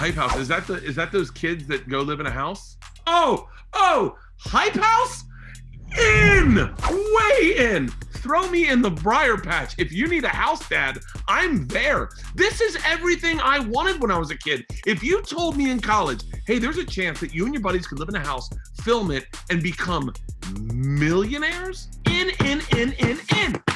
Hype House. Is that those kids that go live in a house? Oh, Hype House? Way in. Throw me in the briar patch. If you need a house, Dad, I'm there. This is everything I wanted when I was a kid. If you told me in college, hey, there's a chance that you and your buddies could live in a house, film it, and become millionaires? In.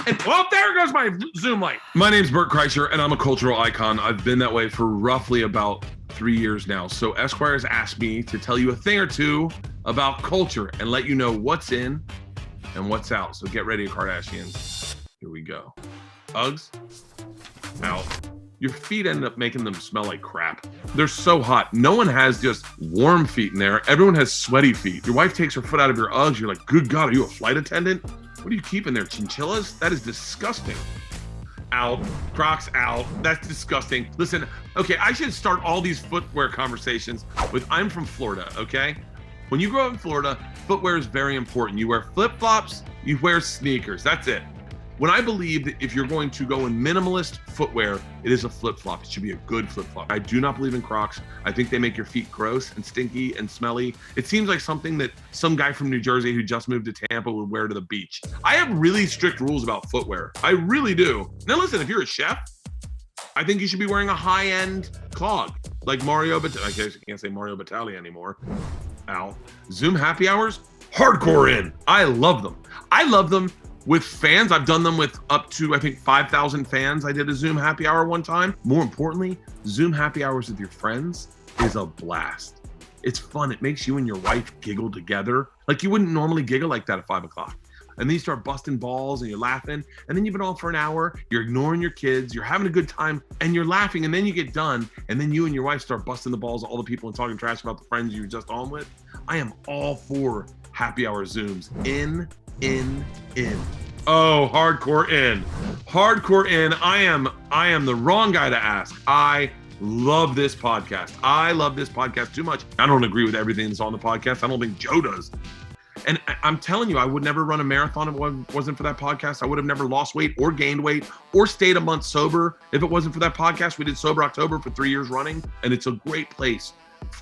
And well, there goes my Zoom light. My name's Bert Kreischer, and I'm a cultural icon. I've been that way for roughly about 3 years now. So Esquire has asked me to tell you a thing or two about culture and let you know what's in and what's out. So get ready, Kardashians. Here we go. Uggs, out. Your feet end up making them smell like crap. They're so hot. No one has just warm feet in there. Everyone has sweaty feet. Your wife takes her foot out of your Uggs. You're like, good God, are you a flight attendant? What are you keeping there, chinchillas? That is disgusting. Out. Crocs out. That's disgusting. Listen, okay, I should start all these footwear conversations with I'm from Florida, okay? When you grow up in Florida, footwear is very important. You wear flip-flops, you wear sneakers. That's it. When I believe that if you're going to go in minimalist footwear, it is a flip-flop. It should be a good flip-flop. I do not believe in Crocs. I think they make your feet gross and stinky and smelly. It seems like something that some guy from New Jersey who just moved to Tampa would wear to the beach. I have really strict rules about footwear. I really do. Now listen, if you're a chef, I think you should be wearing a high-end clog, like Mario Batali. I guess you can't say Mario Batali anymore. Ow. Zoom happy hours, hardcore in. I love them. I love them with fans. I've done them with up to, I think, 5,000 fans. I did a Zoom happy hour one time. More importantly, Zoom happy hours with your friends is a blast. It's fun. It makes you and your wife giggle together. Like you wouldn't normally giggle like that at 5 o'clock. And then you start busting balls and you're laughing. And then you've been on for an hour. You're ignoring your kids. You're having a good time and you're laughing. And then you get done. And then you and your wife start busting the balls of all the people and talking trash about the friends you were just on with. I am all for happy hour Zooms. In. Oh, hardcore in. Hardcore in. I am the wrong guy to ask. I love this podcast. I love this podcast too much. I don't agree with everything that's on the podcast. I don't think Joe does. And I'm telling you, I would never run a marathon if it wasn't for that podcast. I would have never lost weight or gained weight or stayed a month sober if it wasn't for that podcast. We did Sober October for 3 years running, and it's a great place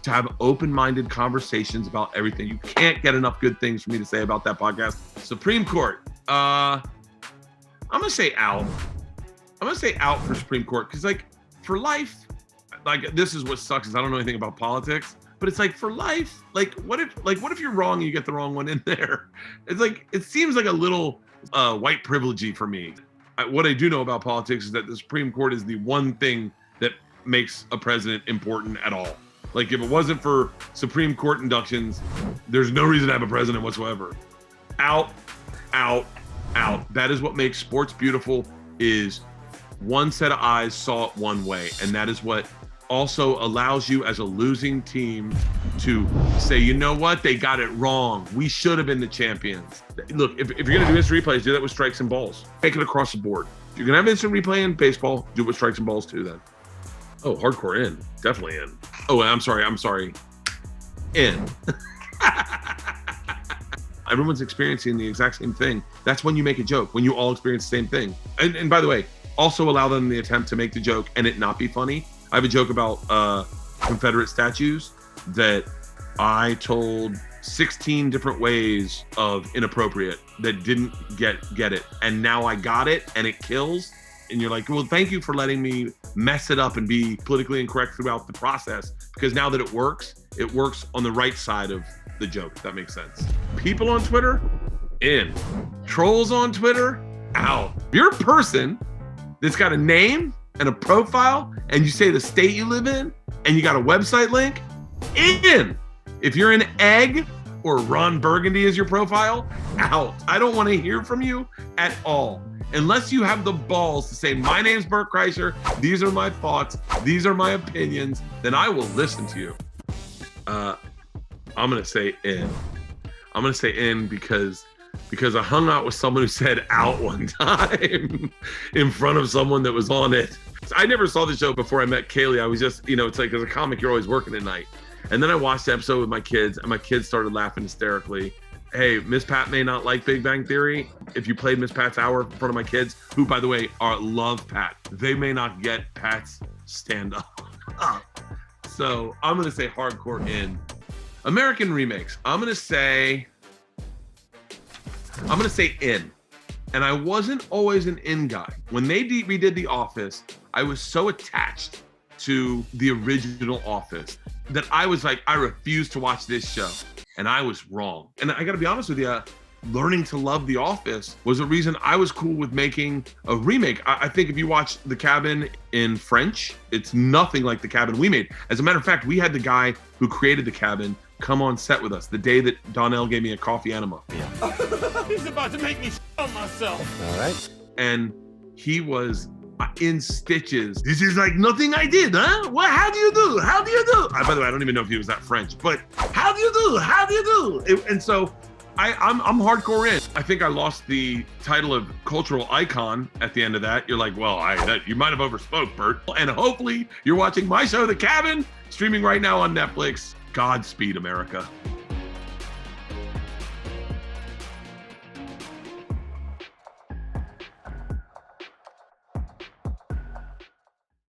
to have open-minded conversations about everything. You can't get enough good things for me to say about that podcast. Supreme Court. I'm gonna say out. I'm gonna say out for Supreme Court because, like, for life, like this is what sucks is I don't know anything about politics. But it's like for life, like what if you're wrong and you get the wrong one in there? It's like it seems like a little white privilege for me. What I do know about politics is that the Supreme Court is the one thing that makes a president important at all. Like if it wasn't for Supreme Court inductions, there's no reason to have a president whatsoever. Out. That is what makes sports beautiful. Is one set of eyes saw it one way, and that is what also allows you as a losing team to say, you know what, they got it wrong. We should have been the champions. Look, if you're gonna do instant replays, do that with strikes and balls. Take it across the board. If you're gonna have instant replay in baseball, do it with strikes and balls too then. Oh, hardcore in, definitely in. Oh, I'm sorry, in. Everyone's experiencing the exact same thing. That's when you make a joke, when you all experience the same thing. And by the way, also allow them the attempt to make the joke and it not be funny. I have a joke about Confederate statues that I told 16 different ways of inappropriate that didn't get it. And now I got it and it kills. And you're like, well, thank you for letting me mess it up and be politically incorrect throughout the process. Because now that it works on the right side of the joke, if that makes sense. People on Twitter, in. Trolls on Twitter, out. If you're a person that's got a name and a profile, and you say the state you live in, and you got a website link, in. If you're an egg or Ron Burgundy as your profile, out. I don't want to hear from you at all. Unless you have the balls to say, my name's Bert Kreischer, these are my thoughts, these are my opinions, then I will listen to you. I'm going to say in. I'm going to say in because I hung out with someone who said out one time in front of someone that was on it. I never saw the show before I met Kaylee. I was just, it's like as a comic, you're always working at night. And then I watched the episode with my kids, and my kids started laughing hysterically. Hey, Miss Pat may not like Big Bang Theory. If you played Miss Pat's Hour in front of my kids, who, by the way, love Pat, they may not get Pat's stand-up. So I'm gonna say hardcore in. American remakes. I'm gonna say in. And I wasn't always an in guy. When they redid The Office, I was so attached to the original Office that I was like, I refuse to watch this show. And I was wrong. And I gotta be honest with you, learning to love The Office was a reason I was cool with making a remake. I think if you watch The Cabin in French, it's nothing like The Cabin we made. As a matter of fact, we had the guy who created The Cabin come on set with us the day that Donnell gave me a coffee enema. Yeah. He's about to make me on myself. All right. And he was in stitches. This is like nothing I did, huh? What? How do you do? How do you do? By the way, I don't even know if he was that French, but how do you do? How do you do? And so I'm hardcore in. I think I lost the title of cultural icon at the end of that. You're like, well, you might have overspoke, Bert. And hopefully you're watching my show, The Cabin, streaming right now on Netflix. Godspeed, America.